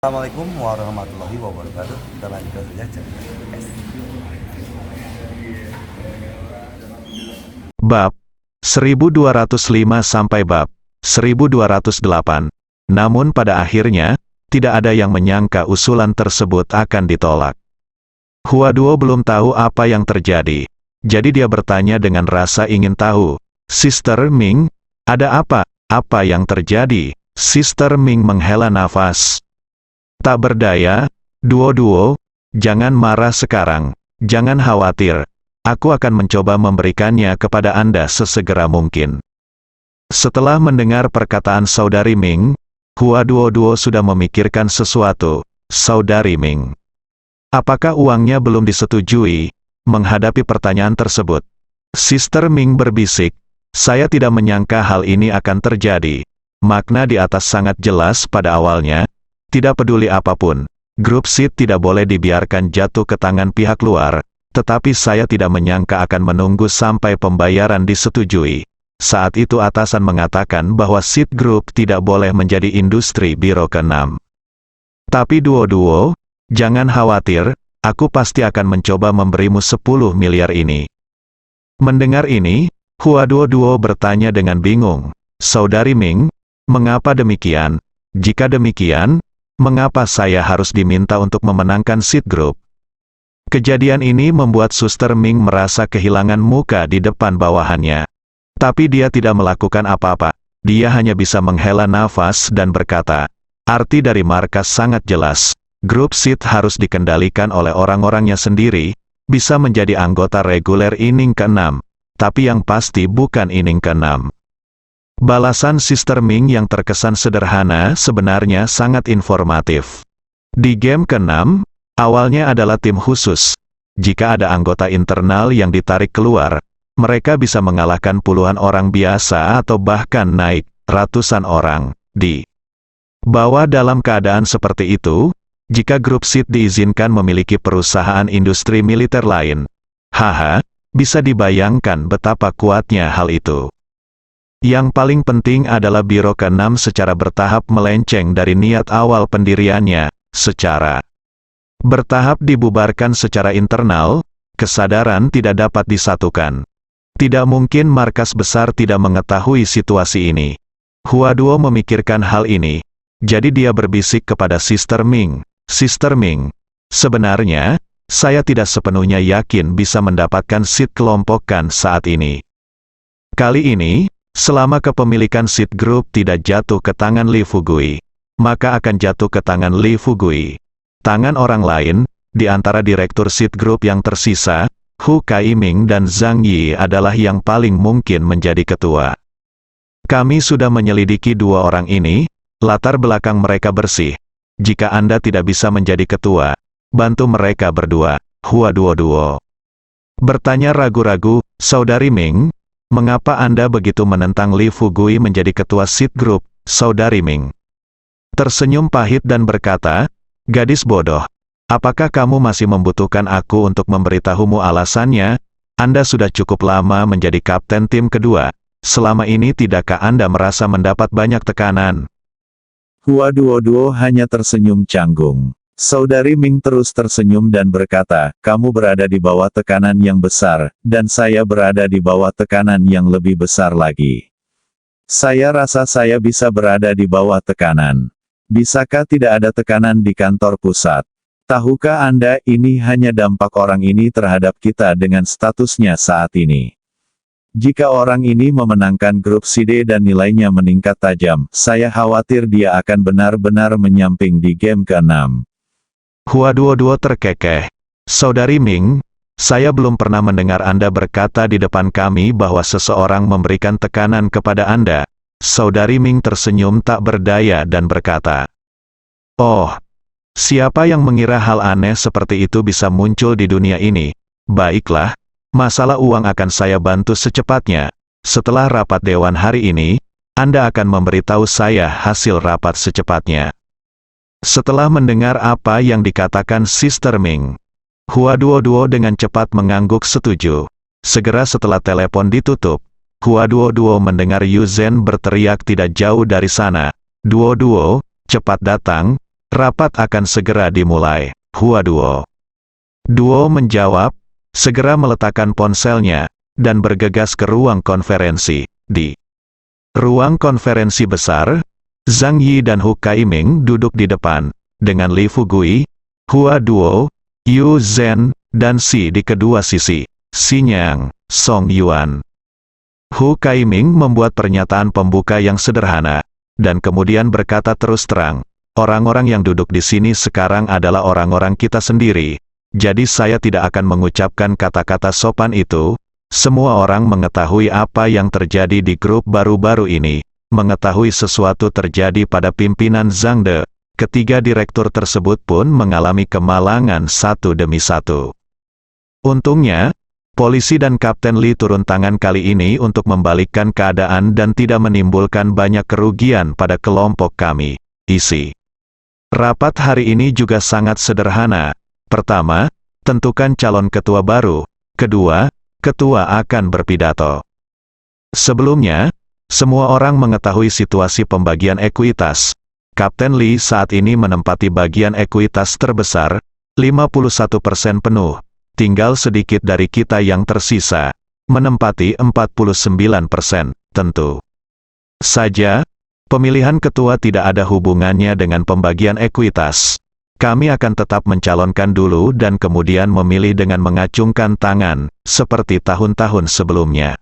Assalamualaikum warahmatullahi wabarakatuh. Kita lanjutkan saja cerita guys. Bab 1205 sampai bab 1208. Namun pada akhirnya, tidak ada yang menyangka usulan tersebut akan ditolak. Huaduo belum tahu apa yang terjadi. Jadi dia bertanya dengan rasa ingin tahu. Sister Ming, ada apa? Apa yang terjadi? Sister Ming menghela nafas. Tak berdaya, Duo-duo, jangan marah sekarang. Jangan khawatir. Aku akan mencoba memberikannya kepada Anda sesegera mungkin. Setelah mendengar perkataan Saudari Ming, Hua Duo-duo sudah memikirkan sesuatu. Saudari Ming, apakah uangnya belum disetujui? Menghadapi pertanyaan tersebut, Sister Ming berbisik, saya tidak menyangka hal ini akan terjadi. Makna di atas sangat jelas pada awalnya. Tidak peduli apapun, grup SID tidak boleh dibiarkan jatuh ke tangan pihak luar, tetapi saya tidak menyangka akan menunggu sampai pembayaran disetujui. Saat itu atasan mengatakan bahwa SID Group tidak boleh menjadi industri biro ke-6. Tapi Duo-duo, jangan khawatir, aku pasti akan mencoba memberimu 10 miliar ini. Mendengar ini, Hua Duo-duo bertanya dengan bingung, Saudari Ming, mengapa demikian? Jika demikian, mengapa saya harus diminta untuk memenangkan SID Group? Kejadian ini membuat Suster Ming merasa kehilangan muka di depan bawahannya. Tapi dia tidak melakukan apa-apa. Dia hanya bisa menghela nafas dan berkata, arti dari markas sangat jelas. Grup SID harus dikendalikan oleh orang-orangnya sendiri, bisa menjadi anggota reguler inning ke-6. Tapi yang pasti bukan inning ke-6. Balasan Sister Ming yang terkesan sederhana sebenarnya sangat informatif. Di game ke-6, awalnya adalah tim khusus. Jika ada anggota internal yang ditarik keluar, mereka bisa mengalahkan puluhan orang biasa atau bahkan naik ratusan orang. Di bawah dalam keadaan seperti itu, jika grup SID diizinkan memiliki perusahaan industri militer lain, bisa dibayangkan betapa kuatnya hal itu. Yang paling penting adalah Biro ke-6 secara bertahap melenceng dari niat awal pendiriannya, secara bertahap dibubarkan secara internal, kesadaran tidak dapat disatukan. Tidak mungkin markas besar tidak mengetahui situasi ini. Hua Duo memikirkan hal ini, jadi dia berbisik kepada Sister Ming, Sister Ming, sebenarnya, saya tidak sepenuhnya yakin bisa mendapatkan SID kelompokan saat ini. Kali ini, selama kepemilikan SID Group tidak jatuh ke tangan Li Fugui, maka akan jatuh ke tangan Li Fugui. Tangan orang lain, di antara direktur SID Group yang tersisa, Hu Kaiming dan Zhang Yi adalah yang paling mungkin menjadi ketua. Kami sudah menyelidiki dua orang ini, latar belakang mereka bersih. Jika Anda tidak bisa menjadi ketua, bantu mereka berdua. Hua Duo-duo bertanya ragu-ragu, Saudari Ming, mengapa Anda begitu menentang Li Fugui menjadi ketua SID Group, Saudari Ming? Tersenyum pahit dan berkata, gadis bodoh, apakah kamu masih membutuhkan aku untuk memberitahumu alasannya? Anda sudah cukup lama menjadi kapten tim kedua, selama ini tidakkah Anda merasa mendapat banyak tekanan? Hua Duo-duo hanya tersenyum canggung. Saudari Ming terus tersenyum dan berkata, kamu berada di bawah tekanan yang besar, dan saya berada di bawah tekanan yang lebih besar lagi. Saya rasa saya bisa berada di bawah tekanan. Bisakah tidak ada tekanan di kantor pusat? Tahukah Anda ini hanya dampak orang ini terhadap kita dengan statusnya saat ini? Jika orang ini memenangkan grup SID dan nilainya meningkat tajam, saya khawatir dia akan benar-benar menyamping di game ke-6. Hua Duo-duo terkekeh. Saudari Ming, saya belum pernah mendengar Anda berkata di depan kami bahwa seseorang memberikan tekanan kepada Anda. Saudari Ming tersenyum tak berdaya dan berkata, oh, siapa yang mengira hal aneh seperti itu bisa muncul di dunia ini? Baiklah, masalah uang akan saya bantu secepatnya. Setelah rapat dewan hari ini, Anda akan memberitahu saya hasil rapat secepatnya. Setelah mendengar apa yang dikatakan Sister Ming, Hua Duo-duo dengan cepat mengangguk setuju. Segera setelah telepon ditutup, Hua Duo-duo mendengar Yu Zhen berteriak tidak jauh dari sana, Duo-duo, cepat datang, Rapat akan segera dimulai, Hua Duo. Duo menjawab, segera meletakkan ponselnya, dan bergegas ke ruang konferensi. Di ruang konferensi besar, Zhang Yi dan Hu Kaiming duduk di depan, dengan Li Fugui, Hua Duo, Yu Zhen, dan Si di kedua sisi, Xinyang, Song Yuan. Hu Kaiming membuat pernyataan pembuka yang sederhana, dan kemudian berkata terus terang, orang-orang yang duduk di sini sekarang adalah orang-orang kita sendiri, jadi saya tidak akan mengucapkan kata-kata sopan itu. Semua orang mengetahui apa yang terjadi di grup baru-baru ini, mengetahui sesuatu terjadi pada pimpinan Zhangde. Ketiga direktur tersebut pun mengalami kemalangan satu demi satu. Untungnya, polisi dan Kapten Li turun tangan kali ini untuk membalikkan keadaan dan tidak menimbulkan banyak kerugian pada kelompok kami. Isi rapat hari ini juga sangat sederhana. Pertama, tentukan calon ketua baru. Kedua, ketua akan berpidato. Sebelumnya, semua orang mengetahui situasi pembagian ekuitas. Kapten Li saat ini menempati bagian ekuitas terbesar, 51% penuh. Tinggal sedikit dari kita yang tersisa, menempati 49%, tentu saja. Pemilihan ketua tidak ada hubungannya dengan pembagian ekuitas. Kami akan tetap mencalonkan dulu dan kemudian memilih dengan mengacungkan tangan, seperti tahun-tahun sebelumnya.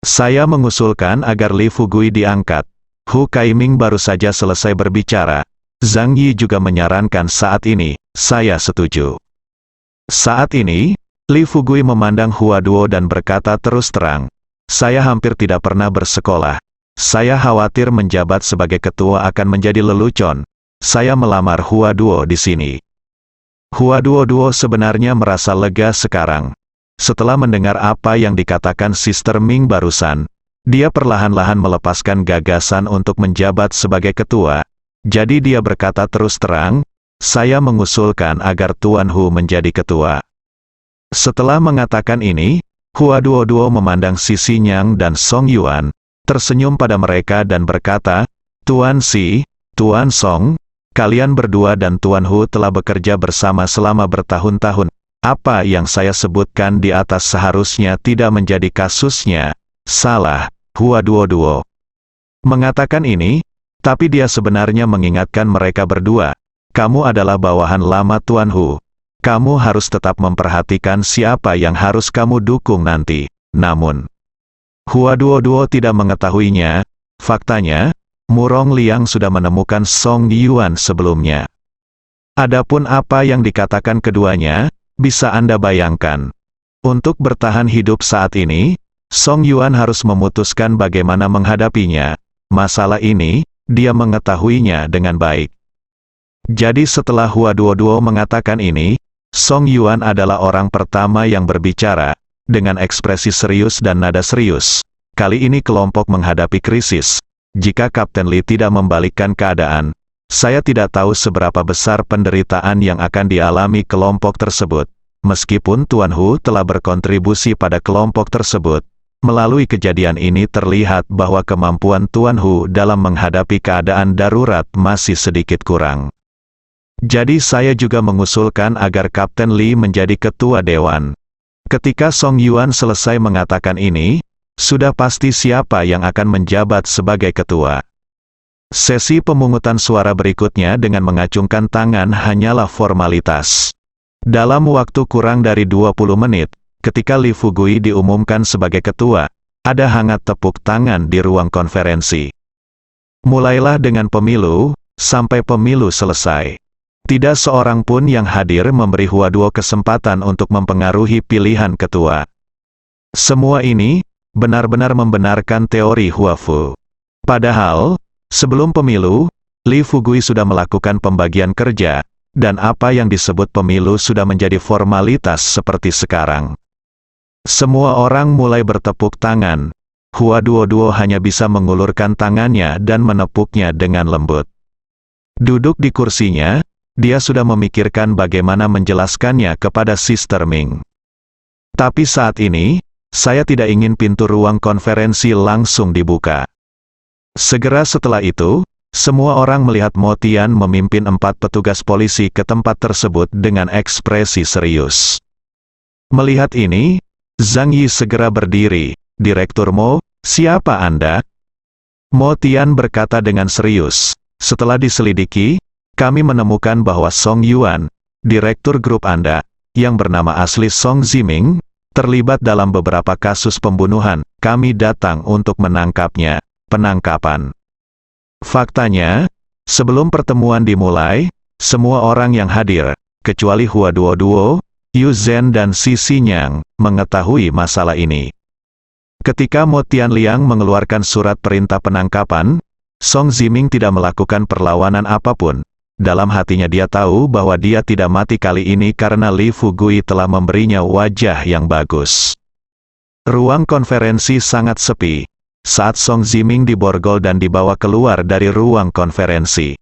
Saya mengusulkan agar Li Fugui diangkat. Hu Kaiming baru saja selesai berbicara. Zhang Yi juga menyarankan saat ini, saya setuju. Saat ini, Li Fugui memandang Hua Duo dan berkata terus terang, saya hampir tidak pernah bersekolah. Saya khawatir menjabat sebagai ketua akan menjadi lelucon. Saya melamar Hua Duo di sini. Hua Duo sebenarnya merasa lega sekarang. Setelah mendengar apa yang dikatakan Sister Ming barusan, dia perlahan-lahan melepaskan gagasan untuk menjabat sebagai ketua. Jadi dia berkata terus terang, saya mengusulkan agar Tuan Hu menjadi ketua. Setelah mengatakan ini, Hua Duo memandang Si Xinyang dan Song Yuan, tersenyum pada mereka dan berkata, Tuan Si, Tuan Song, kalian berdua dan Tuan Hu telah bekerja bersama selama bertahun-tahun. Apa yang saya sebutkan di atas seharusnya tidak menjadi kasusnya. Salah, Hua Duo mengatakan ini, tapi dia sebenarnya mengingatkan mereka berdua. Kamu adalah bawahan lama Tuan Hu. Kamu harus tetap memperhatikan siapa yang harus kamu dukung nanti. Namun, Hua Duo tidak mengetahuinya. Faktanya, Murong Liang sudah menemukan Song Yuan sebelumnya. Adapun apa yang dikatakan keduanya, bisa Anda bayangkan. Untuk bertahan hidup saat ini, Song Yuan harus memutuskan bagaimana menghadapinya. Masalah ini, dia mengetahuinya dengan baik. Jadi setelah Hua Duo mengatakan ini, Song Yuan adalah orang pertama yang berbicara, dengan ekspresi serius dan nada serius. Kali ini kelompok menghadapi krisis. Jika Kapten Li tidak membalikkan keadaan, saya tidak tahu seberapa besar penderitaan yang akan dialami kelompok tersebut. Meskipun Tuan Hu telah berkontribusi pada kelompok tersebut, melalui kejadian ini terlihat bahwa kemampuan Tuan Hu dalam menghadapi keadaan darurat masih sedikit kurang. Jadi saya juga mengusulkan agar Kapten Li menjadi ketua dewan. Ketika Song Yuan selesai mengatakan ini, sudah pasti siapa yang akan menjabat sebagai ketua. Sesi pemungutan suara berikutnya dengan mengacungkan tangan hanyalah formalitas. Dalam waktu kurang dari 20 menit, ketika Li Fugui diumumkan sebagai ketua, ada hangat tepuk tangan di ruang konferensi. Mulailah dengan pemilu, sampai pemilu selesai. Tidak seorang pun yang hadir memberi Hua Duo kesempatan untuk mempengaruhi pilihan ketua. Semua ini, benar-benar membenarkan teori Hua Fu. Padahal, sebelum pemilu, Li Fugui sudah melakukan pembagian kerja, dan apa yang disebut pemilu sudah menjadi formalitas seperti sekarang. Semua orang mulai bertepuk tangan. Hua Duo hanya bisa mengulurkan tangannya dan menepuknya dengan lembut. Duduk di kursinya, dia sudah memikirkan bagaimana menjelaskannya kepada Sister Ming. Tapi saat ini, saya tidak ingin pintu ruang konferensi langsung dibuka. Segera setelah itu, Semua orang melihat Mo Tian memimpin 4 petugas polisi ke tempat tersebut dengan ekspresi serius. Melihat ini, Zhang Yi segera berdiri. Direktur Mo, siapa Anda? Mo Tian berkata dengan serius. Setelah diselidiki, kami menemukan bahwa Song Yuan, direktur grup Anda, yang bernama asli Song Ziming, terlibat dalam beberapa kasus pembunuhan. Kami datang untuk menangkapnya. Penangkapan. Faktanya, sebelum pertemuan dimulai, semua orang yang hadir, kecuali Hua Duo, Yu Zhen dan Si Xinyang, mengetahui masalah ini. Ketika Mo Tianliang mengeluarkan surat perintah penangkapan, Song Ziming tidak melakukan perlawanan apapun. Dalam hatinya dia tahu bahwa dia tidak mati kali ini karena Li Fugui telah memberinya wajah yang bagus. Ruang konferensi sangat sepi saat Song Ziming diborgol dan dibawa keluar dari ruang konferensi.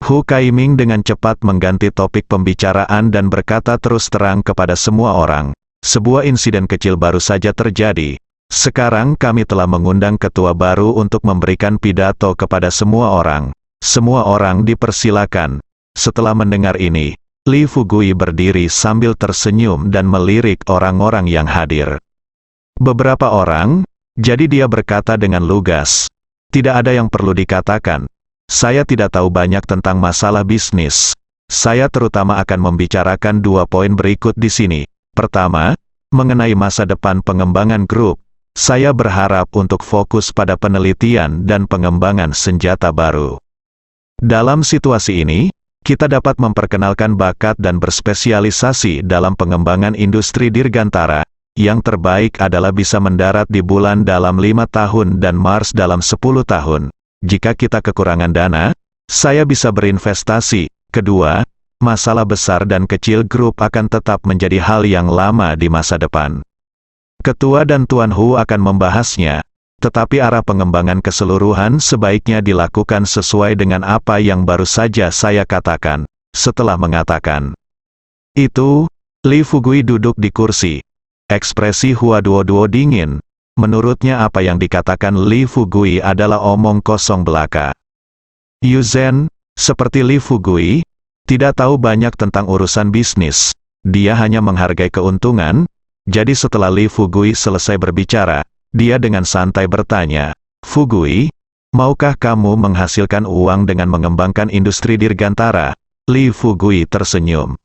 Hu Kaiming dengan cepat mengganti topik pembicaraan dan berkata terus terang kepada semua orang, sebuah insiden kecil baru saja terjadi. Sekarang kami telah mengundang ketua baru untuk memberikan pidato kepada semua orang. Semua orang dipersilakan. Setelah mendengar ini, Li Fugui berdiri sambil tersenyum dan melirik orang-orang yang hadir. Beberapa orang, jadi dia berkata dengan lugas, tidak ada yang perlu dikatakan. Saya tidak tahu banyak tentang masalah bisnis. Saya terutama akan membicarakan 2 poin berikut di sini. Pertama, mengenai masa depan pengembangan grup. Saya berharap untuk fokus pada penelitian dan pengembangan senjata baru. Dalam situasi ini, kita dapat memperkenalkan bakat dan berspesialisasi dalam pengembangan industri dirgantara. Yang terbaik adalah bisa mendarat di bulan dalam 5 tahun dan Mars dalam 10 tahun. Jika kita kekurangan dana, saya bisa berinvestasi. Kedua, masalah besar dan kecil grup akan tetap menjadi hal yang lama di masa depan. Ketua dan Tuan Hu akan membahasnya. Tetapi arah pengembangan keseluruhan sebaiknya dilakukan sesuai dengan apa yang baru saja saya katakan. Setelah mengatakan itu, Li Fugui duduk di kursi. Ekspresi Hua Duo dingin. Menurutnya apa yang dikatakan Li Fugui adalah omong kosong belaka. Yu Zhen, seperti Li Fugui, tidak tahu banyak tentang urusan bisnis. Dia hanya menghargai keuntungan. Jadi setelah Li Fugui selesai berbicara, dia dengan santai bertanya, Fugui, maukah kamu menghasilkan uang dengan mengembangkan industri dirgantara? Li Fugui tersenyum.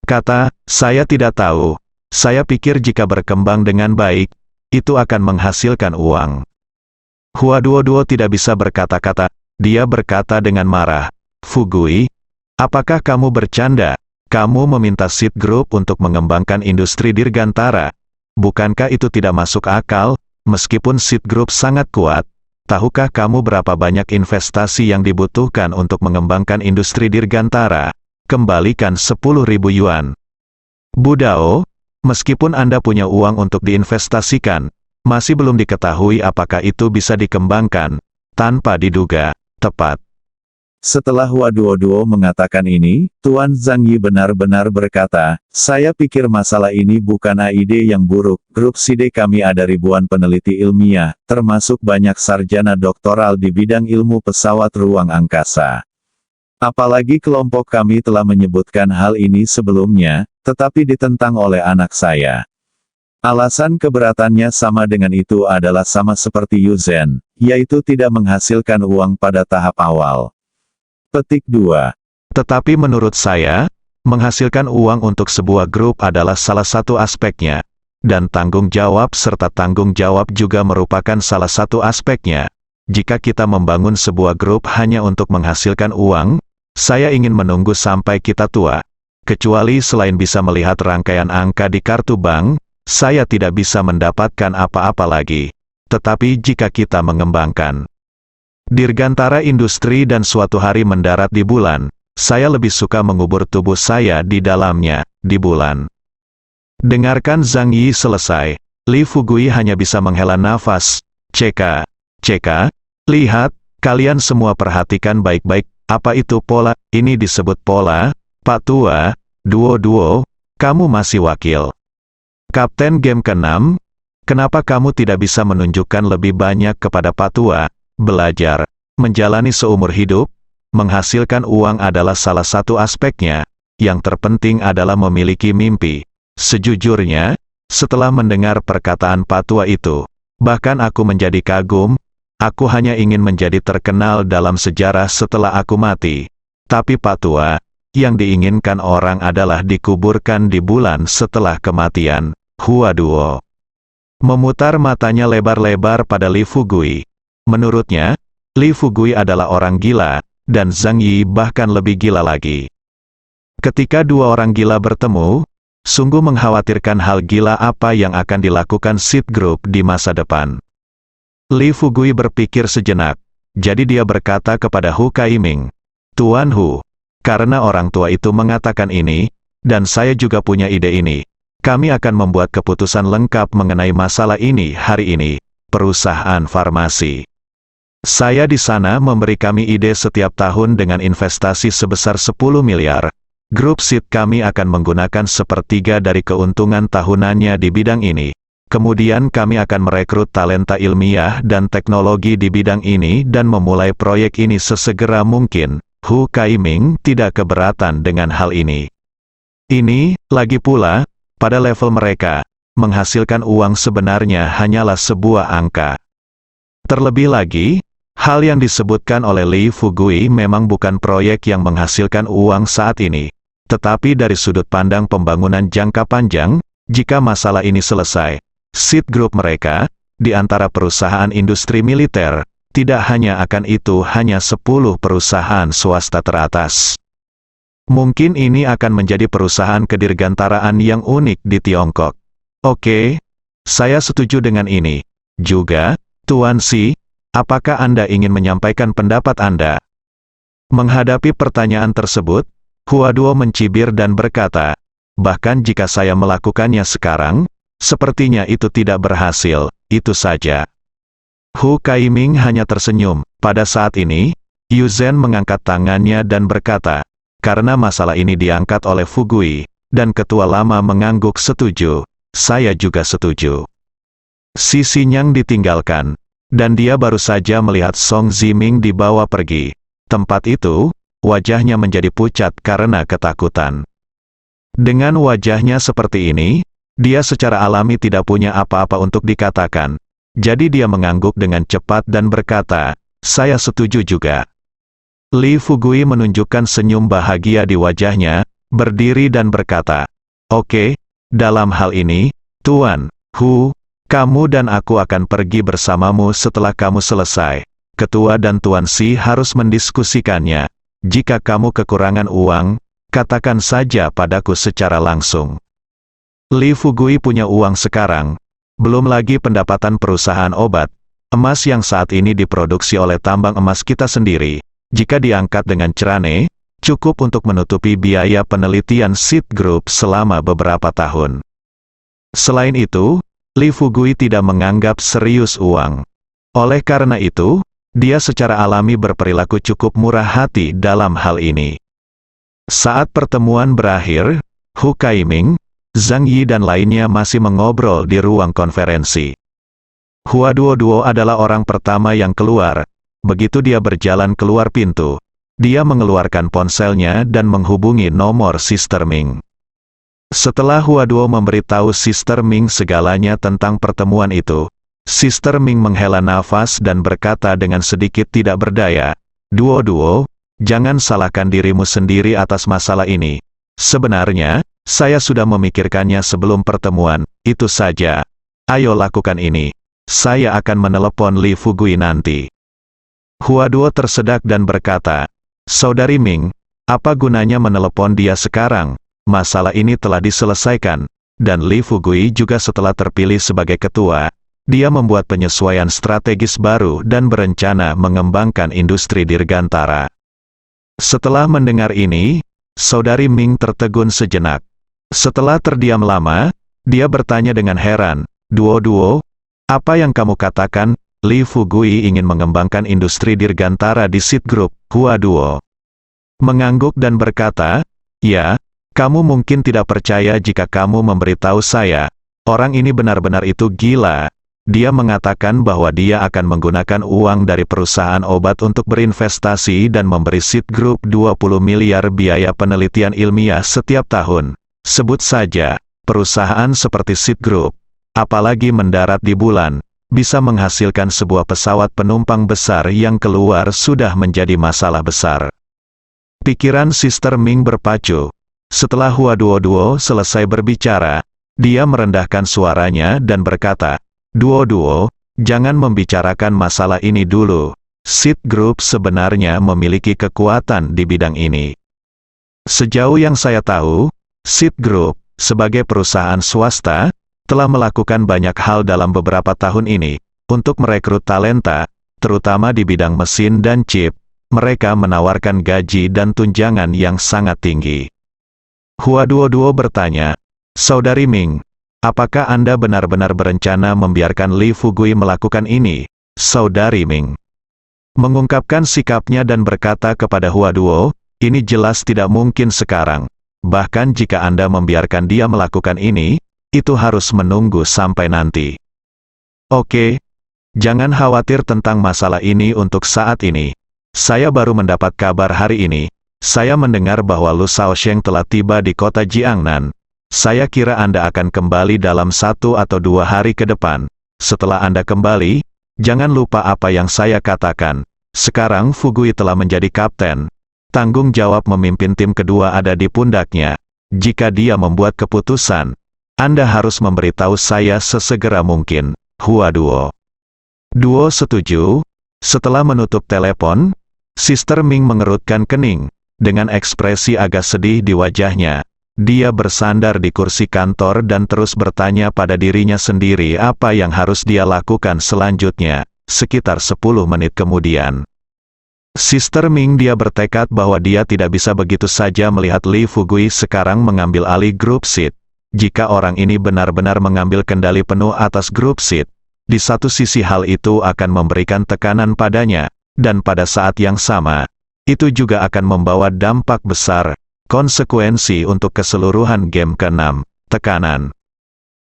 Kata, saya tidak tahu. Saya pikir jika berkembang dengan baik, itu akan menghasilkan uang. Hua Duo tidak bisa berkata-kata. Dia berkata dengan marah, Fugui, apakah kamu bercanda? Kamu meminta Seed Group untuk mengembangkan industri dirgantara. Bukankah itu tidak masuk akal? Meskipun Seed Group sangat kuat, tahukah kamu berapa banyak investasi yang dibutuhkan untuk mengembangkan industri dirgantara? Kembalikan 10.000 yuan. Budao, meskipun Anda punya uang untuk diinvestasikan, masih belum diketahui apakah itu bisa dikembangkan, tanpa diduga, tepat. Setelah Hua Duo mengatakan ini, Tuan Zhang Yi benar-benar berkata, saya pikir masalah ini bukanlah ide yang buruk. Grup SIDE kami ada ribuan peneliti ilmiah, termasuk banyak sarjana doktoral di bidang ilmu pesawat ruang angkasa. Apalagi kelompok kami telah menyebutkan hal ini sebelumnya, tetapi ditentang oleh anak saya. Alasan keberatannya sama dengan itu adalah sama seperti Yu Zhen, yaitu tidak menghasilkan uang pada tahap awal. Petik 2. Tetapi menurut saya, menghasilkan uang untuk sebuah grup adalah salah satu aspeknya. Dan tanggung jawab serta tanggung jawab juga merupakan salah satu aspeknya. Jika kita membangun sebuah grup hanya untuk menghasilkan uang, saya ingin menunggu sampai kita tua. Kecuali selain bisa melihat rangkaian angka di kartu bank, saya tidak bisa mendapatkan apa-apa lagi. Tetapi jika kita mengembangkan dirgantara industri dan suatu hari mendarat di bulan, saya lebih suka mengubur tubuh saya di dalamnya, di bulan. Dengarkan Zhang Yi selesai, Li Fugui hanya bisa menghela nafas. Cek, lihat, kalian semua perhatikan baik-baik, apa itu pola? Ini disebut pola, Pak Tua, Duo, kamu masih wakil. Kapten game ke-6, kenapa kamu tidak bisa menunjukkan lebih banyak kepada Pak Tua? Belajar, menjalani seumur hidup, menghasilkan uang adalah salah satu aspeknya, yang terpenting adalah memiliki mimpi. Sejujurnya, setelah mendengar perkataan Pak Tua itu, bahkan aku menjadi kagum, aku hanya ingin menjadi terkenal dalam sejarah setelah aku mati. Tapi Pak Tua, yang diinginkan orang adalah dikuburkan di bulan setelah kematian. Hua Duo memutar matanya lebar-lebar pada Li Fugui. Menurutnya, Li Fugui adalah orang gila, dan Zhang Yi bahkan lebih gila lagi. Ketika dua orang gila bertemu, sungguh mengkhawatirkan hal gila apa yang akan dilakukan Seed Group di masa depan. Li Fugui berpikir sejenak, jadi dia berkata kepada Hu Kaiming, "Tuan Hu, karena orang tua itu mengatakan ini, dan saya juga punya ide ini. Kami akan membuat keputusan lengkap mengenai masalah ini hari ini, perusahaan farmasi. Saya di sana memberi kami ide setiap tahun dengan investasi sebesar 10 miliar. Grup Seed kami akan menggunakan sepertiga dari keuntungan tahunannya di bidang ini. Kemudian kami akan merekrut talenta ilmiah dan teknologi di bidang ini dan memulai proyek ini sesegera mungkin." Hu Kaiming tidak keberatan dengan hal ini. Ini, lagi pula, pada level mereka, menghasilkan uang sebenarnya hanyalah sebuah angka. Terlebih lagi, hal yang disebutkan oleh Li Fugui memang bukan proyek yang menghasilkan uang saat ini. Tetapi dari sudut pandang pembangunan jangka panjang, jika masalah ini selesai, Seed Group mereka, di antara perusahaan industri militer, tidak hanya akan itu hanya 10 perusahaan swasta teratas. Mungkin ini akan menjadi perusahaan kedirgantaraan yang unik di Tiongkok. Oke, saya setuju dengan ini. Juga, Tuan Si, apakah Anda ingin menyampaikan pendapat Anda? Menghadapi pertanyaan tersebut, Hua Duo mencibir dan berkata, bahkan jika saya melakukannya sekarang, sepertinya itu tidak berhasil, itu saja. Hu Kaiming hanya tersenyum. Pada saat ini, Yu Zhen mengangkat tangannya dan berkata, karena masalah ini diangkat oleh Fugui, dan ketua lama mengangguk setuju, saya juga setuju. Si Xinyang ditinggalkan, dan dia baru saja melihat Song Ziming dibawa pergi. Tempat itu, wajahnya menjadi pucat karena ketakutan. Dengan wajahnya seperti ini, dia secara alami tidak punya apa-apa untuk dikatakan. Jadi dia mengangguk dengan cepat dan berkata, saya setuju juga. Li Fugui menunjukkan senyum bahagia di wajahnya, berdiri dan berkata, oke, dalam hal ini, Tuan Hu, kamu dan aku akan pergi bersamamu setelah kamu selesai. Ketua dan Tuan Si harus mendiskusikannya. Jika kamu kekurangan uang, katakan saja padaku secara langsung. Li Fugui punya uang sekarang, belum lagi pendapatan perusahaan obat, emas yang saat ini diproduksi oleh tambang emas kita sendiri. Jika diangkat dengan cerane, cukup untuk menutupi biaya penelitian Seed Group selama beberapa tahun. Selain itu, Li Fugui tidak menganggap serius uang. Oleh karena itu, dia secara alami berperilaku cukup murah hati dalam hal ini. Saat pertemuan berakhir, Hu Kaiming, Zhang Yi dan lainnya masih mengobrol di ruang konferensi. Hua Duo adalah orang pertama yang keluar. Begitu dia berjalan keluar pintu, dia mengeluarkan ponselnya dan menghubungi nomor Sister Ming. Setelah Hua Duo memberitahu Sister Ming segalanya tentang pertemuan itu, Sister Ming menghela nafas dan berkata dengan sedikit tidak berdaya, Duo, jangan salahkan dirimu sendiri atas masalah ini. Sebenarnya, saya sudah memikirkannya sebelum pertemuan, itu saja. Ayo lakukan ini. Saya akan menelepon Li Fugui nanti. Hua Duo tersedak dan berkata, Saudari Ming, apa gunanya menelepon dia sekarang? Masalah ini telah diselesaikan, dan Li Fugui juga setelah terpilih sebagai ketua, dia membuat penyesuaian strategis baru dan berencana mengembangkan industri dirgantara. Setelah mendengar ini, Saudari Ming tertegun sejenak. Setelah terdiam lama, dia bertanya dengan heran, Duo, apa yang kamu katakan? Li Fugui ingin mengembangkan industri dirgantara di Seed Group. Hua Duo mengangguk dan berkata, ya, kamu mungkin tidak percaya jika kamu memberitahu saya. Orang ini benar-benar itu gila. Dia mengatakan bahwa dia akan menggunakan uang dari perusahaan obat untuk berinvestasi dan memberi Seed Group 20 miliar biaya penelitian ilmiah setiap tahun. Sebut saja, perusahaan seperti Seed Group, apalagi mendarat di bulan, bisa menghasilkan sebuah pesawat penumpang besar yang keluar sudah menjadi masalah besar. Pikiran Sister Ming berpacu. Setelah Hua Duo selesai berbicara, dia merendahkan suaranya dan berkata, Duo, jangan membicarakan masalah ini dulu. Seed Group sebenarnya memiliki kekuatan di bidang ini. Sejauh yang saya tahu, Seed Group, sebagai perusahaan swasta, telah melakukan banyak hal dalam beberapa tahun ini, untuk merekrut talenta, terutama di bidang mesin dan chip. Mereka menawarkan gaji dan tunjangan yang sangat tinggi. Hua Duo bertanya, Saudari Ming, apakah Anda benar-benar berencana membiarkan Li Fugui melakukan ini, Saudari Ming? Mengungkapkan sikapnya dan berkata kepada Hua Duo, ini jelas tidak mungkin sekarang. Bahkan jika Anda membiarkan dia melakukan ini, itu harus menunggu sampai nanti. Oke, jangan khawatir tentang masalah ini untuk saat ini. Saya baru mendapat kabar hari ini. Saya mendengar bahwa Lu Shaosheng telah tiba di kota Jiangnan. Saya kira Anda akan kembali dalam 1 atau 2 hari ke depan. Setelah Anda kembali, jangan lupa apa yang saya katakan. Sekarang Fugui telah menjadi kapten. Tanggung jawab memimpin tim kedua ada di pundaknya. Jika dia membuat keputusan, Anda harus memberitahu saya sesegera mungkin. Hua Duo setuju. Setelah menutup telepon, Sister Ming mengerutkan kening. Dengan ekspresi agak sedih di wajahnya, dia bersandar di kursi kantor dan terus bertanya pada dirinya sendiri apa yang harus dia lakukan selanjutnya. Sekitar 10 menit kemudian, Sister Ming dia bertekad bahwa dia tidak bisa begitu saja melihat Li Fugui sekarang mengambil alih grup Seed. Jika orang ini benar-benar mengambil kendali penuh atas grup Seed, di satu sisi hal itu akan memberikan tekanan padanya, dan pada saat yang sama, itu juga akan membawa dampak besar, konsekuensi untuk keseluruhan game ke-6, tekanan.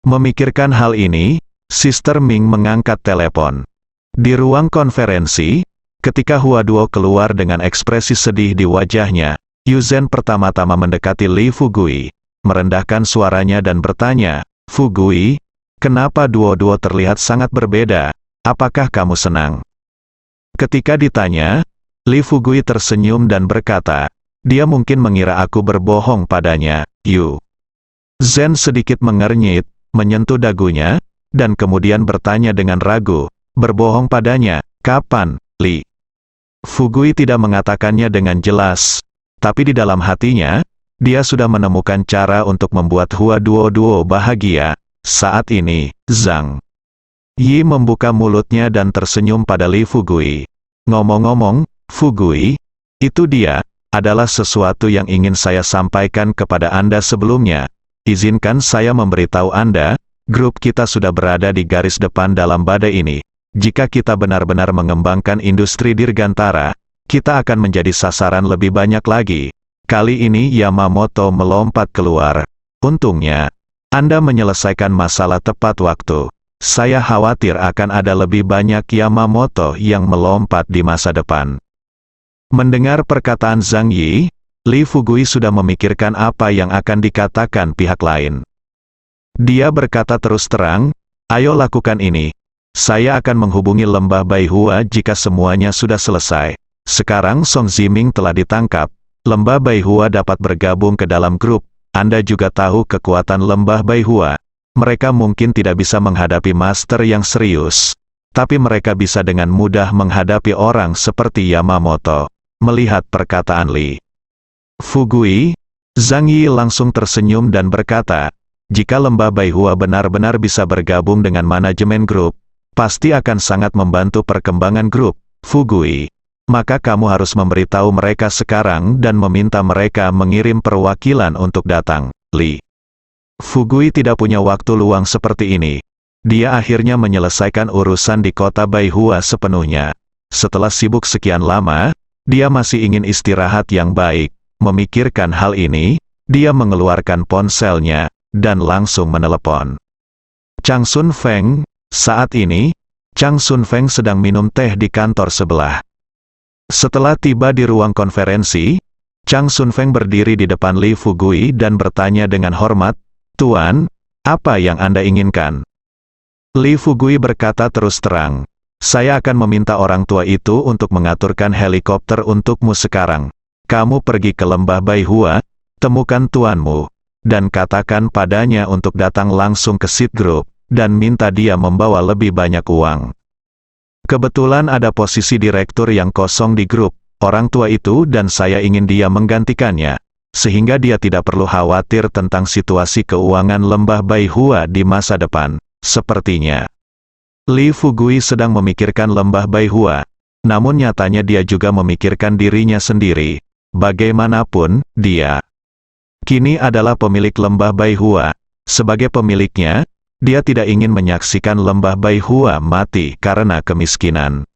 Memikirkan hal ini, Sister Ming mengangkat telepon. Di ruang konferensi, ketika Hua Duo keluar dengan ekspresi sedih di wajahnya, Yu Zhen pertama-tama mendekati Li Fugui, merendahkan suaranya dan bertanya, Fugui, kenapa Duo terlihat sangat berbeda? Apakah kamu senang? Ketika ditanya, Li Fugui tersenyum dan berkata, dia mungkin mengira aku berbohong padanya. Yu Zhen sedikit mengernyit, menyentuh dagunya, dan kemudian bertanya dengan ragu, berbohong padanya, kapan, Li? Fugui tidak mengatakannya dengan jelas, tapi di dalam hatinya, dia sudah menemukan cara untuk membuat Hua Duo bahagia. Saat ini, Zhang Yi membuka mulutnya dan tersenyum pada Li Fugui. Ngomong-ngomong, Fugui, itu dia, adalah sesuatu yang ingin saya sampaikan kepada Anda sebelumnya. Izinkan saya memberitahu Anda, grup kita sudah berada di garis depan dalam badai ini. Jika kita benar-benar mengembangkan industri dirgantara, kita akan menjadi sasaran lebih banyak lagi. Kali ini Yamamoto melompat keluar. Untungnya, Anda menyelesaikan masalah tepat waktu. Saya khawatir akan ada lebih banyak Yamamoto yang melompat di masa depan. Mendengar perkataan Zhang Yi, Li Fugui sudah memikirkan apa yang akan dikatakan pihak lain. Dia berkata terus terang, ayo lakukan ini. Saya akan menghubungi Lembah Baihua jika semuanya sudah selesai. Sekarang Song Ziming telah ditangkap. Lembah Baihua dapat bergabung ke dalam grup. Anda juga tahu kekuatan Lembah Baihua. Mereka mungkin tidak bisa menghadapi master yang serius, tapi mereka bisa dengan mudah menghadapi orang seperti Yamamoto. Melihat perkataan Li Fugui, Zhang Yi langsung tersenyum dan berkata, jika Lembah Baihua benar-benar bisa bergabung dengan manajemen grup, pasti akan sangat membantu perkembangan grup, Fugui. Maka kamu harus memberitahu mereka sekarang dan meminta mereka mengirim perwakilan untuk datang, Li Fugui tidak punya waktu luang seperti ini. Dia akhirnya menyelesaikan urusan di kota Baihua sepenuhnya. Setelah sibuk sekian lama, dia masih ingin istirahat yang baik. Memikirkan hal ini, dia mengeluarkan ponselnya, dan langsung menelepon Chang Sun Feng, Saat ini, Chang Sun Feng sedang minum teh di kantor sebelah. Setelah tiba di ruang konferensi, Chang Sun Feng berdiri di depan Li Fugui dan bertanya dengan hormat, "Tuan, apa yang Anda inginkan?" Li Fugui berkata terus terang, "Saya akan meminta orang tua itu untuk mengaturkan helikopter untukmu sekarang. Kamu pergi ke lembah Baihua, temukan tuanmu, dan katakan padanya untuk datang langsung ke Seed Group, dan minta dia membawa lebih banyak uang. Kebetulan ada posisi direktur yang kosong di grup, orang tua itu dan saya ingin dia menggantikannya, sehingga dia tidak perlu khawatir tentang situasi keuangan lembah Baihua di masa depan." Sepertinya Li Fugui sedang memikirkan lembah Baihua, namun nyatanya dia juga memikirkan dirinya sendiri. Bagaimanapun, dia kini adalah pemilik lembah Baihua. Sebagai pemiliknya, dia tidak ingin menyaksikan lembah Baihua mati karena kemiskinan.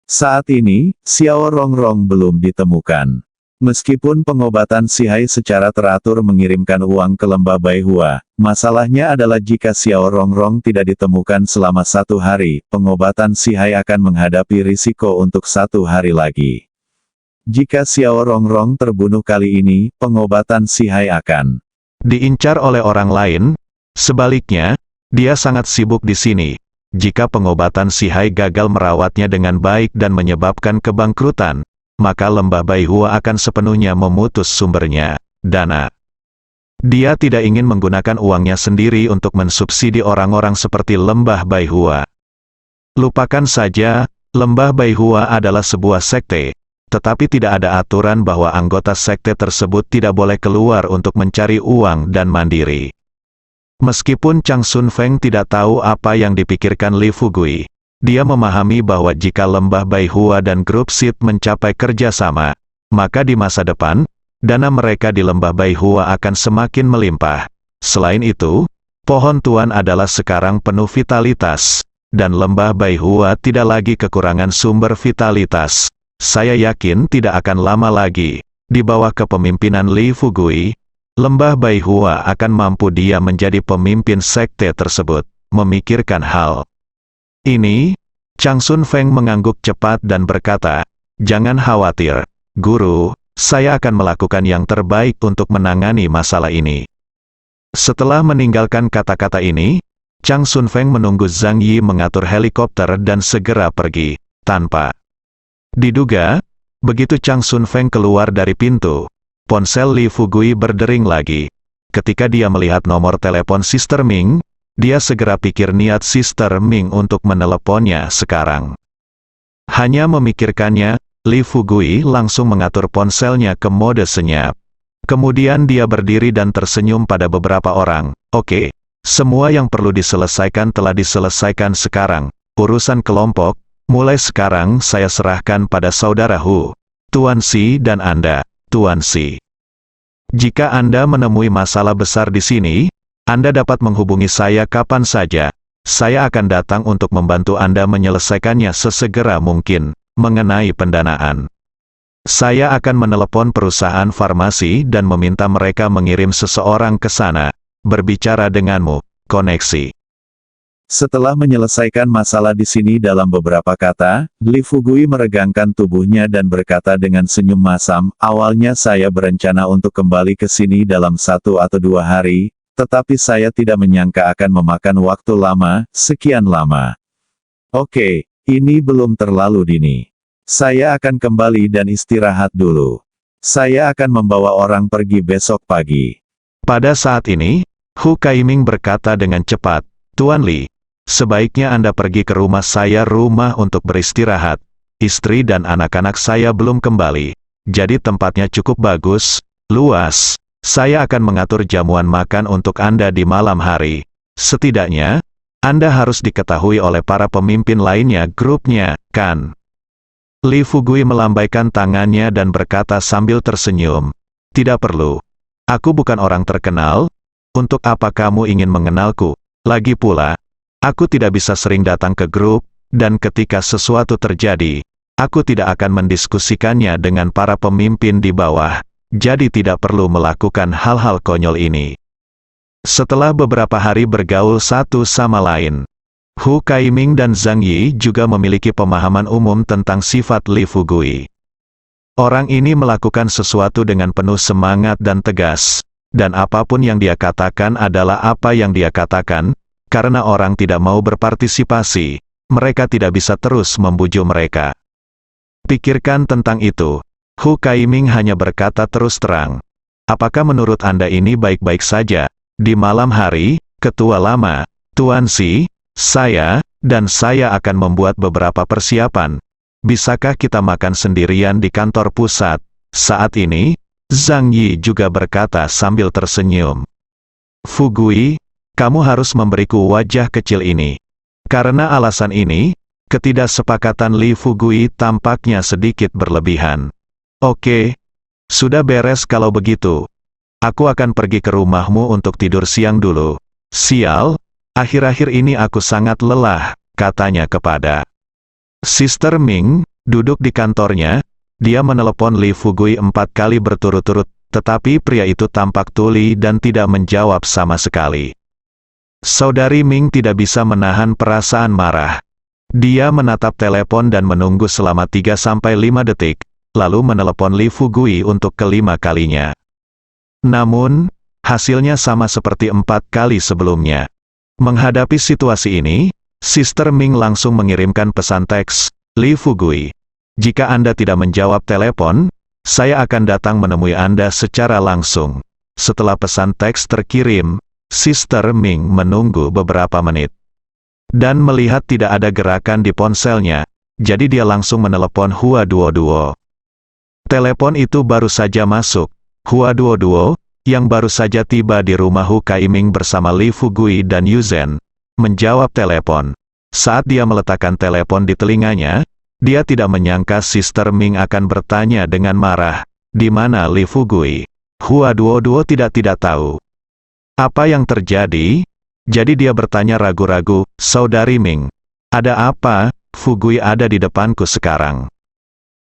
Saat ini, Xiao Rongrong belum ditemukan. Meskipun pengobatan Sihai secara teratur mengirimkan uang ke lembah Baihua, masalahnya adalah jika Xiao Rongrong tidak ditemukan selama 1 hari, pengobatan Sihai akan menghadapi risiko untuk 1 hari lagi. Jika Xiao Rongrong terbunuh kali ini, pengobatan Sihai akan diincar oleh orang lain. Sebaliknya, dia sangat sibuk di sini. Jika pengobatan Sihai gagal merawatnya dengan baik dan menyebabkan kebangkrutan, maka lembah Baihua akan sepenuhnya memutus sumbernya, dana. Dia tidak ingin menggunakan uangnya sendiri untuk mensubsidi orang-orang seperti lembah Baihua. Lupakan saja, lembah Baihua adalah sebuah sekte, tetapi tidak ada aturan bahwa anggota sekte tersebut tidak boleh keluar untuk mencari uang dan mandiri. Meskipun Chang Sun Feng tidak tahu apa yang dipikirkan Li Fugui, dia memahami bahwa jika lembah Baihua dan grup Seed mencapai kerjasama, maka di masa depan, dana mereka di lembah Baihua akan semakin melimpah. Selain itu, pohon tuan adalah sekarang penuh vitalitas, dan lembah Baihua tidak lagi kekurangan sumber vitalitas. Saya yakin tidak akan lama lagi, di bawah kepemimpinan Li Fugui, lembah Baihua akan mampu dia menjadi pemimpin sekte tersebut. Memikirkan hal ini, Chang Sun Feng mengangguk cepat dan berkata, "Jangan khawatir, Guru, saya akan melakukan yang terbaik untuk menangani masalah ini." Setelah meninggalkan kata-kata ini, Chang Sun Feng menunggu Zhang Yi mengatur helikopter dan segera pergi, tanpa diduga. Begitu Chang Sun Feng keluar dari pintu, ponsel Li Fugui berdering lagi. Ketika dia melihat nomor telepon Sister Ming, dia segera pikir niat Sister Ming untuk meneleponnya sekarang. Hanya memikirkannya, Li Fugui langsung mengatur ponselnya ke mode senyap. Kemudian dia berdiri dan tersenyum pada beberapa orang. "Oke, semua yang perlu diselesaikan telah diselesaikan sekarang. Urusan kelompok, mulai sekarang saya serahkan pada saudara Hu, Tuan Si dan Anda, Tuan Si. Jika Anda menemui masalah besar di sini, Anda dapat menghubungi saya kapan saja. Saya akan datang untuk membantu Anda menyelesaikannya sesegera mungkin." Mengenai pendanaan, saya akan menelepon perusahaan farmasi dan meminta mereka mengirim seseorang ke sana. Berbicara denganmu, koneksi. Setelah menyelesaikan masalah di sini dalam beberapa kata, Li Fugui meregangkan tubuhnya dan berkata dengan senyum masam, "Awalnya saya berencana untuk kembali ke sini dalam 1 atau 2 hari, tetapi saya tidak menyangka akan memakan waktu lama, sekian lama. Oke, ini belum terlalu dini. Saya akan kembali dan istirahat dulu. Saya akan membawa orang pergi besok pagi." Pada saat ini, Hu Kaiming berkata dengan cepat, "Tuan Li, sebaiknya Anda pergi ke rumah saya untuk beristirahat. Istri dan anak-anak saya belum kembali, jadi tempatnya cukup bagus, luas. Saya akan mengatur jamuan makan untuk Anda di malam hari. Setidaknya, Anda harus diketahui oleh para pemimpin lainnya grupnya, kan?" Li Fugui melambaikan tangannya dan berkata sambil tersenyum, "Tidak perlu. Aku bukan orang terkenal. Untuk apa kamu ingin mengenalku? Lagi pula, aku tidak bisa sering datang ke grup, dan ketika sesuatu terjadi, aku tidak akan mendiskusikannya dengan para pemimpin di bawah, jadi tidak perlu melakukan hal-hal konyol ini." Setelah beberapa hari bergaul satu sama lain, Hu Kaiming dan Zhang Yi juga memiliki pemahaman umum tentang sifat Li Fugui. Orang ini melakukan sesuatu dengan penuh semangat dan tegas, dan apapun yang dia katakan adalah apa yang dia katakan, karena orang tidak mau berpartisipasi, mereka tidak bisa terus membujuk mereka. Pikirkan tentang itu. Hu Kaiming hanya berkata terus terang. Apakah menurut Anda ini baik-baik saja? Di malam hari, Ketua Lama, Tuan Si, saya, dan saya akan membuat beberapa persiapan. Bisakah kita makan sendirian di kantor pusat? Saat ini, Zhang Yi juga berkata sambil tersenyum. Fugui, kamu harus memberiku wajah kecil ini. Karena alasan ini, ketidaksepakatan Li Fugui tampaknya sedikit berlebihan. Oke, sudah beres kalau begitu. Aku akan pergi ke rumahmu untuk tidur siang dulu. Sial, akhir-akhir ini aku sangat lelah, katanya kepada Sister Ming, duduk di kantornya. Dia menelepon Li Fugui 4 kali berturut-turut, tetapi pria itu tampak tuli dan tidak menjawab sama sekali. Saudari Ming tidak bisa menahan perasaan marah. Dia menatap telepon dan menunggu selama 3-5 detik, lalu menelepon Li Fugui untuk kelima kalinya. Namun, hasilnya sama seperti 4 kali sebelumnya. Menghadapi situasi ini, Sister Ming langsung mengirimkan pesan teks, Li Fugui. Jika Anda tidak menjawab telepon, saya akan datang menemui Anda secara langsung. Setelah pesan teks terkirim, Sister Ming menunggu beberapa menit. Dan melihat tidak ada gerakan di ponselnya, jadi dia langsung menelepon Hua Duo. Telepon itu baru saja masuk. Hua Duo, yang baru saja tiba di rumah Hu Kaiming bersama Li Fugui dan Yu Zhen, menjawab telepon. Saat dia meletakkan telepon di telinganya, dia tidak menyangka Sister Ming akan bertanya dengan marah, di mana Li Fugui. Hua Duo tidak tahu apa yang terjadi, jadi dia bertanya ragu-ragu, Saudari Ming, ada apa? Fugui ada di depanku sekarang.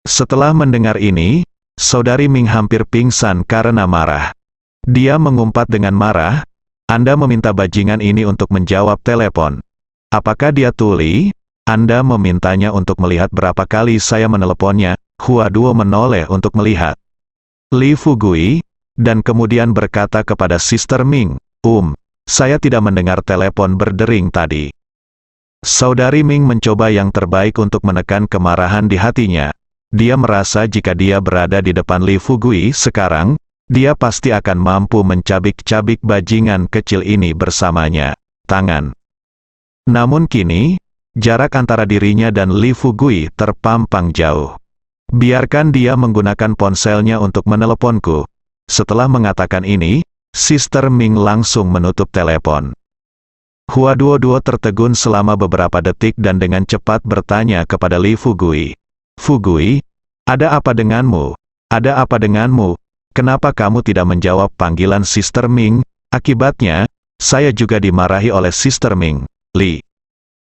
Setelah mendengar ini, Saudari Ming hampir pingsan karena marah. Dia mengumpat dengan marah, Anda meminta bajingan ini untuk menjawab telepon. Apakah dia tuli? Anda memintanya untuk melihat berapa kali saya meneleponnya. Hua Duo menoleh untuk melihat Li Fugui, dan kemudian berkata kepada Sister Ming, saya tidak mendengar telepon berdering tadi. Saudari Ming mencoba yang terbaik untuk menekan kemarahan di hatinya. Dia merasa jika dia berada di depan Li Fugui sekarang, dia pasti akan mampu mencabik-cabik bajingan kecil ini bersamanya. Tangan. Namun kini, jarak antara dirinya dan Li Fugui terpampang jauh. Biarkan dia menggunakan ponselnya untuk meneleponku. Setelah mengatakan ini, Sister Ming langsung menutup telepon. Hua Duo tertegun selama beberapa detik dan dengan cepat bertanya kepada Li Fugui. Fugui, ada apa denganmu? Ada apa denganmu? Kenapa kamu tidak menjawab panggilan Sister Ming? Akibatnya, saya juga dimarahi oleh Sister Ming. Li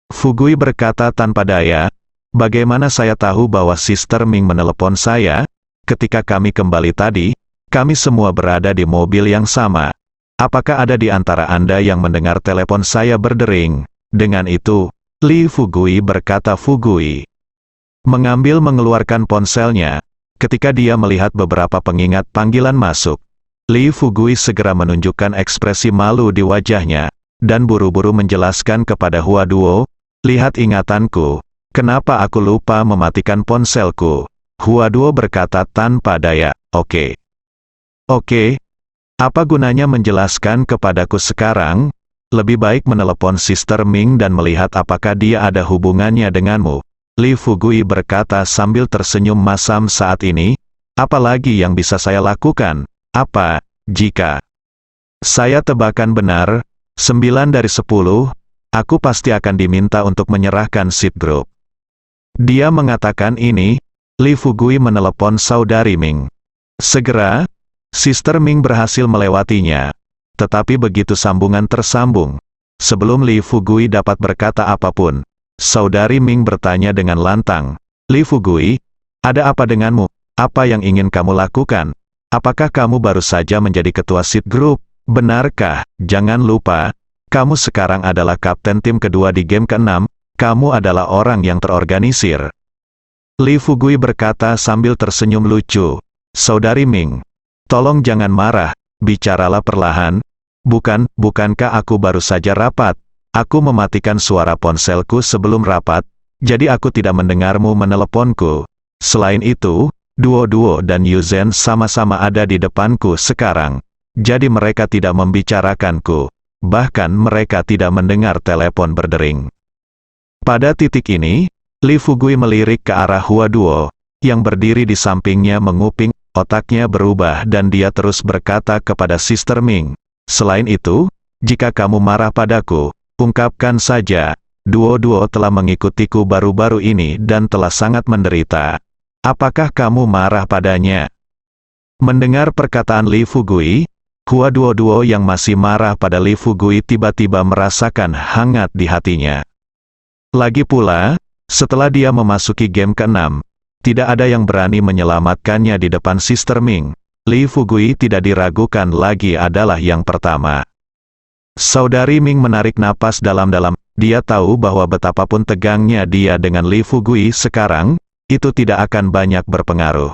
Fugui berkata tanpa daya, bagaimana saya tahu bahwa Sister Ming menelepon saya? Ketika kami kembali tadi, kami semua berada di mobil yang sama. Apakah ada di antara Anda yang mendengar telepon saya berdering? Dengan itu, Li Fugui berkata Fugui mengeluarkan ponselnya. Ketika dia melihat beberapa pengingat panggilan masuk, Li Fugui segera menunjukkan ekspresi malu di wajahnya, dan buru-buru menjelaskan kepada Hua Duo, lihat ingatanku, kenapa aku lupa mematikan ponselku? Hua Duo berkata tanpa daya, Oke, apa gunanya menjelaskan kepadaku sekarang? Lebih baik menelepon Sister Ming dan melihat apakah dia ada hubungannya denganmu. Li Fugui berkata sambil tersenyum masam saat ini, apalagi yang bisa saya lakukan? Apa, jika saya tebakan benar, 9 dari 10, aku pasti akan diminta untuk menyerahkan seed group. Dia mengatakan ini, Li Fugui menelepon Saudari Ming. Segera, Sister Ming berhasil melewatinya. Tetapi begitu sambungan tersambung, sebelum Li Fugui dapat berkata apapun, Saudari Ming bertanya dengan lantang, Li Fugui, ada apa denganmu? Apa yang ingin kamu lakukan? Apakah kamu baru saja menjadi ketua seed group? Benarkah? Jangan lupa, kamu sekarang adalah kapten tim kedua di game ke-6, kamu adalah orang yang terorganisir. Li Fugui berkata sambil tersenyum lucu. Saudari Ming, tolong jangan marah, bicaralah perlahan. Bukankah aku baru saja rapat? Aku mematikan suara ponselku sebelum rapat, jadi aku tidak mendengarmu meneleponku. Selain itu, Duo dan Yuzen sama-sama ada di depanku sekarang. Jadi mereka tidak membicarakanku. Bahkan mereka tidak mendengar telepon berdering. Pada titik ini, Li Fugui melirik ke arah Hua Duo, yang berdiri di sampingnya menguping, otaknya berubah dan dia terus berkata kepada Sister Ming. Selain itu, jika kamu marah padaku, ungkapkan saja, Duo telah mengikutiku baru-baru ini dan telah sangat menderita. Apakah kamu marah padanya? Mendengar perkataan Li Fugui, Hua Duo yang masih marah pada Li Fugui tiba-tiba merasakan hangat di hatinya. Lagi pula, setelah dia memasuki game ke-6, tidak ada yang berani menyelamatkannya di depan Sister Ming. Li Fugui tidak diragukan lagi adalah yang pertama. Saudari Ming menarik napas dalam-dalam, dia tahu bahwa betapapun tegangnya dia dengan Li Fugui sekarang, itu tidak akan banyak berpengaruh.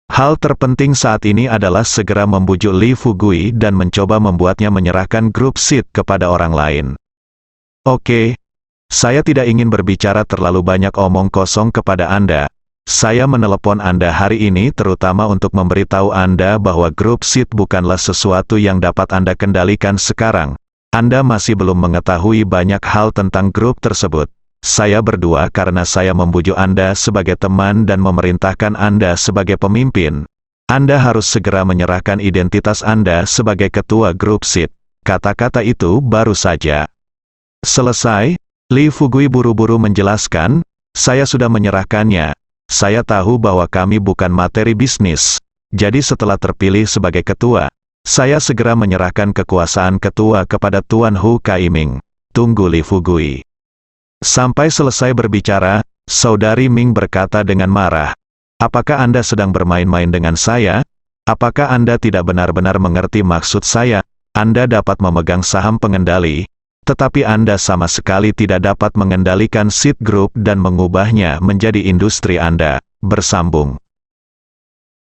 Hal terpenting saat ini adalah segera membujuk Li Fugui dan mencoba membuatnya menyerahkan grup seat kepada orang lain. Oke, saya tidak ingin berbicara terlalu banyak omong kosong kepada Anda. Saya menelepon Anda hari ini terutama untuk memberitahu Anda bahwa grup seat bukanlah sesuatu yang dapat Anda kendalikan sekarang. Anda masih belum mengetahui banyak hal tentang grup tersebut. Saya berdua karena saya membujuk Anda sebagai teman dan memerintahkan Anda sebagai pemimpin. Anda harus segera menyerahkan identitas Anda sebagai ketua grup seat. Kata-kata itu baru saja selesai. Li Fugui buru-buru menjelaskan, saya sudah menyerahkannya. Saya tahu bahwa kami bukan materi bisnis. Jadi setelah terpilih sebagai ketua, saya segera menyerahkan kekuasaan ketua kepada Tuan Hu Kaiming. Tunggu Li Fugui. Sampai selesai berbicara, Saudari Ming berkata dengan marah. Apakah Anda sedang bermain-main dengan saya? Apakah Anda tidak benar-benar mengerti maksud saya? Anda dapat memegang saham pengendali, tetapi Anda sama sekali tidak dapat mengendalikan seed group dan mengubahnya menjadi industri Anda. Bersambung.